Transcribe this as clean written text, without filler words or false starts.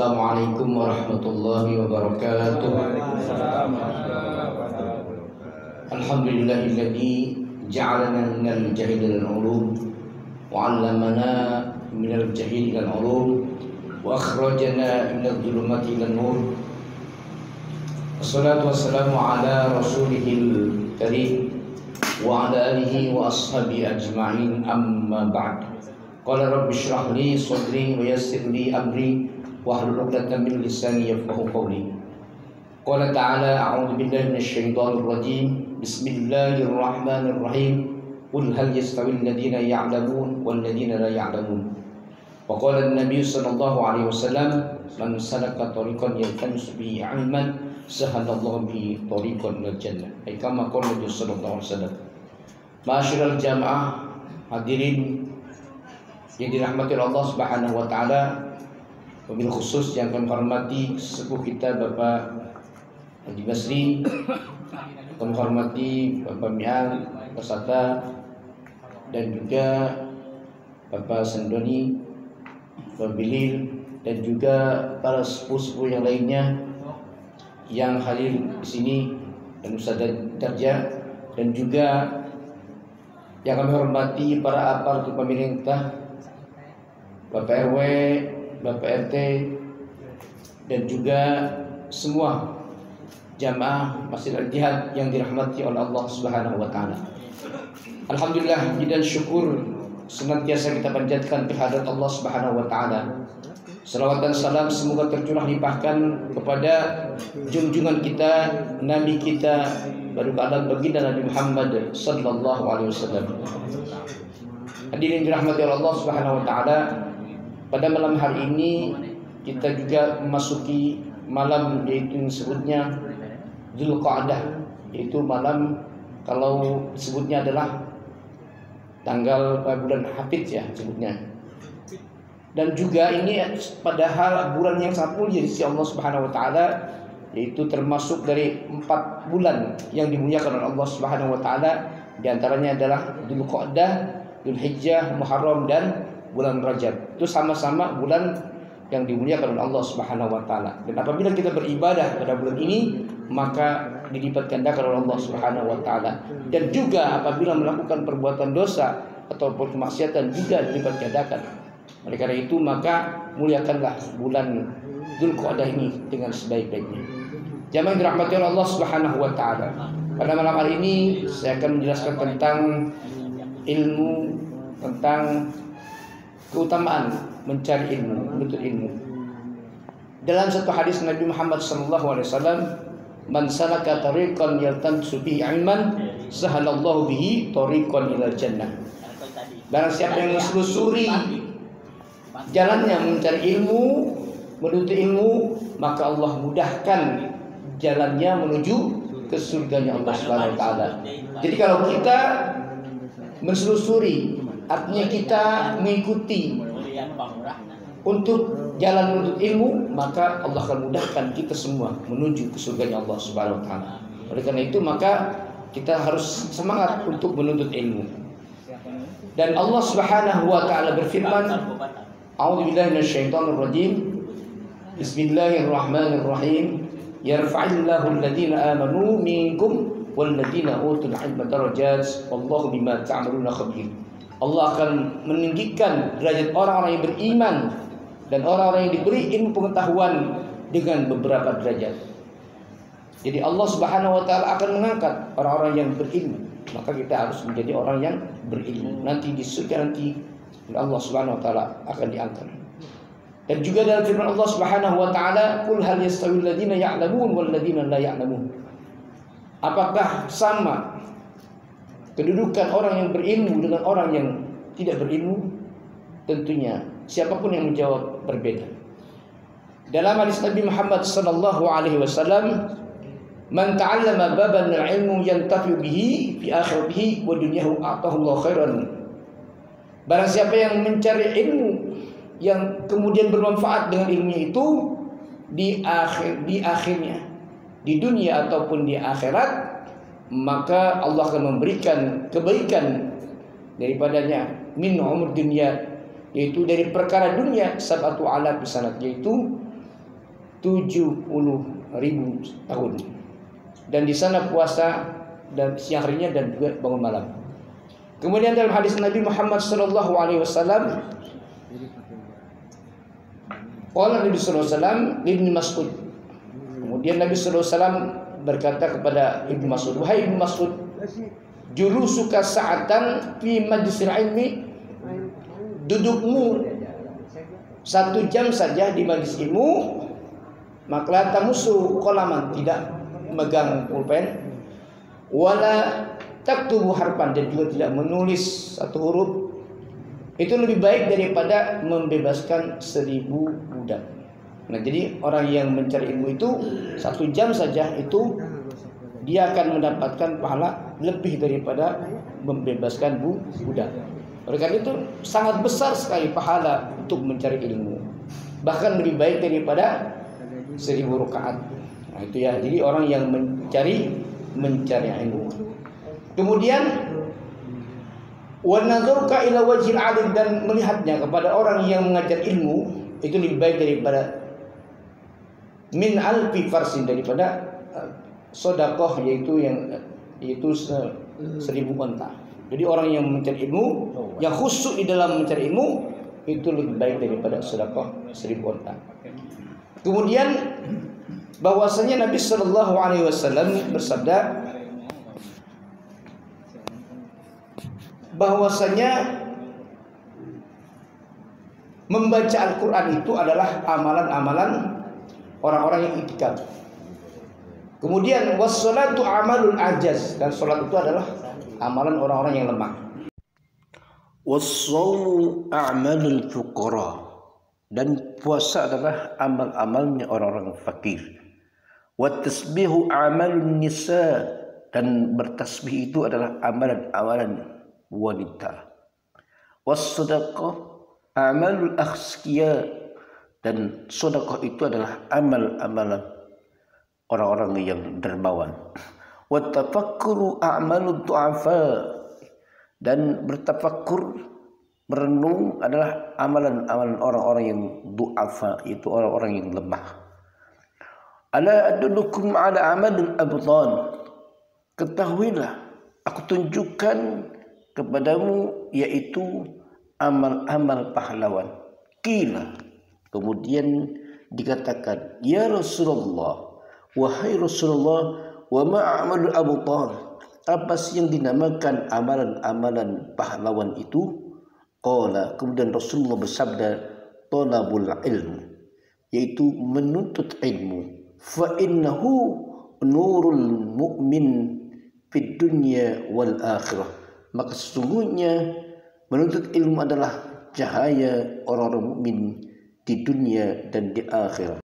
Assalamualaikum warahmatullahi wabarakatuh. Alhamdulillahilladzi ja'alana minal jahili ilal ulum wa 'allamana minal jahili ilal ulum wa akhrajana minadh dhulumati ilan nur. Wassalatu wassalamu ala rasulihil karim wa ala alihi wa ashabihi ajma'in, amma ba'd. Qala rabbi shrah li sadri wa yassir li amri wahlul 'uqdatam min lisani yafqahu qawli. Qala ta'ala a'udzu billahi minasy syaithanir rajim. Bismillahirrahmanirrahim. Qul hal yastawil ladzina ya'lamun wal ladzina la ya'lamun. Wa qala an-nabiy sallallahu alaihi wasallam man salaka tariqan yaltamisu bihi 'ilman sahalallahu bihi tariqan ilal jannah. Ay kama qala Nabi sallallahu alaihi wasallam. Ma'asyiral jamaah, hadirin yang dirahmati Allah Subhanahu wa taala, wabil khusus yang kami hormati sepuh kita Bapak Haji Basri, kami hormati Bapak Mi'al, Bapak Sata, dan juga Bapak Sendoni, Bapak Bilil, dan juga para sepuh-sepuh yang lainnya yang hadir di sini, dan Ustaz Darja, dan juga yang kami hormati para aparatur pemerintah, Bapak RW, Bapak RT, dan juga semua jamaah Masjid Al-Jihad yang dirahmati oleh Allah Subhanahu wa taala. Alhamdulillah, puji dan syukur senantiasa kita panjatkan kehadirat Allah Subhanahu wa taala. Salawat dan salam semoga tercurah limpahkan kepada junjungan kita, nabi kita, baginda baginda Nabi Muhammad sallallahu alaihi wasallam. Hadirin dirahmati oleh Allah Subhanahu wa taala, pada malam hari ini kita juga memasuki malam yaitu disebutnya Dzulqa'dah, yaitu malam kalau disebutnya adalah tanggal bulan Hafidz ya sebutnya. Dan juga ini padahal bulan yang sangat mulia di sisi Allah Subhanahu wa taala, yaitu termasuk dari 4 bulan yang dimuliakan oleh Allah Subhanahu wa taala. Di antaranya adalah Dzulqa'dah, Dzulhijjah, Muharram, dan bulan Rajab. Itu sama-sama bulan yang dimuliakan oleh Allah Subhanahu wa taala. Dan apabila kita beribadah pada bulan ini, maka dilipat gandakan oleh Allah Subhanahu wa taala. Dan juga apabila melakukan perbuatan dosa ataupun kemaksiatan juga dilipat gandakan. Oleh karena itu, maka muliakanlah bulan Dzulqa'dah ini dengan sebaik-baiknya. Jamaah dirahmati oleh Allah Subhanahu wa taala. Pada malam hari ini saya akan menjelaskan tentang ilmu, tentang keutamaan mencari ilmu, menuntut ilmu. Dalam satu hadis Nabi Muhammad sallallahu alaihi wasallam, "Man salaka tariqan yaltamisu bihi 'ilman, sahalallahu bihi tariqan ilal jannah." Barang siapa yang menelusuri jalannya mencari ilmu, menuntut ilmu, maka Allah mudahkan jalannya menuju ke surganya Allah Subhanahu wa taala. Jadi kalau kita menelusuri, artinya kita mengikuti untuk jalan menuntut ilmu, maka Allah akan mudahkan kita semua menuju ke surganya Allah Subhanahu wa taala. Oleh karena itu, maka kita harus semangat untuk menuntut ilmu. Dan Allah Subhanahu wa taala berfirman, A'udzu billahi minasyaitonir rajim. Bismillahirrahmanirrahim. Yarfa'illahu alladhina amanu minkum walladzina utul 'ilma darajat wallahu bima ta'maluna khabir. Allah akan meninggikan derajat orang-orang yang beriman dan orang-orang yang diberi ilmu pengetahuan dengan beberapa derajat. Jadi Allah Subhanahu wa taala akan mengangkat orang-orang yang berilmu. Maka kita harus menjadi orang yang berilmu. Nanti di surga nanti Allah Subhanahu wa taala akan diangkat. Dan juga dalam firman Allah Subhanahu wa taala, "Qul hal yastawil ladzina ya'lamun wal ladzina la ya'lamun." Apakah sama kedudukan orang yang berilmu dengan orang yang tidak berilmu? Tentunya siapapun yang menjawab berbeda. Dalam hadis Nabi Muhammad sallallahu alaihi wasallam, "Man ta'allama baban al-ilmu yantafi bihi fi akhiratihi wa dunyahu a'tahu Allah khairan." Barang siapa yang mencari ilmu yang kemudian bermanfaat dengan ilmunya itu di akhirnya, di dunia ataupun di akhirat, maka Allah akan memberikan kebaikan daripadanya min umur dunia, yaitu dari perkara dunia sabatu alaf sanat, yaitu 70.000 tahun. Dan di sana puasa dan siang harinya dan juga bangun malam. Kemudian dalam hadis Nabi Muhammad sallallahu alaihi wasallam, qala Nabi sallallahu alaihi wasallam Ibnu Mas'ud. Kemudian Nabi sallallahu alaihi wasallam berkata kepada Ibnu Mas'ud, "Wahai Ibnu Mas'ud, julusuka sa'atan fi majlisil ilmi." Dudukmu 1 jam saja di majlis ilmu, maka tamusu qalaman, tidak megang pulpen, wala taktubu harfan, dan juga tidak menulis satu huruf, itu lebih baik daripada membebaskan 1000 budak. Nah, jadi orang yang mencari ilmu itu 1 jam saja itu dia akan mendapatkan pahala lebih daripada membebaskan budak. Oleh karena itu sangat besar sekali pahala untuk mencari ilmu, bahkan lebih baik daripada 1000 rakaat. Nah, itu ya. Jadi orang yang mencari ilmu. Kemudian wa nadzuruka ila wajhil alim, dan melihatnya kepada orang yang mengajar ilmu itu lebih baik daripada min alfi farsin, daripada sedekah, yaitu 1000 unta. Jadi orang yang mencari ilmu, yang khusyuk di dalam mencari ilmu, itu lebih baik daripada sedekah 1000 unta. Kemudian bahwasanya Nabi Shallallahu Alaihi Wasallam bersabda bahwasanya membaca Al-Quran itu adalah amalan-amalan orang-orang yang itikaf. Kemudian wassalatu amalul ajaz, dan salat itu adalah amalan orang-orang yang lemah. Wassaumu a'malul fuqara, dan puasa adalah amal-amalnya orang-orang fakir. Wattasbihu amalun nisa, dan bertasbih itu adalah amalan-amalan wanita. Wassadaqah amalul akhskiya, dan sedekah itu adalah amal-amalan orang-orang yang dermawan. Wattafakkuru a'malud du'afa, dan bertafakkur, merenung adalah amalan-amalan orang-orang yang du'afa, itu orang-orang yang lemah. Ala adullukum ala amalil abtan, ketahuilah aku tunjukkan kepadamu yaitu amal-amal pahlawan. Qila, kemudian dikatakan, ya Rasulullah, wahai Rasulullah, wa ma amalul abtan, apa sih yang dinamakan amalan-amalan pahlawan itu? Qala, kemudian Rasulullah bersabda, talabul ilmu, yaitu menuntut ilmu. Fa innahu nurul mu'min fid dunya wal akhirah, maka sesungguhnya menuntut ilmu adalah cahaya orang-orang mukmin di dunia dan di akhirat.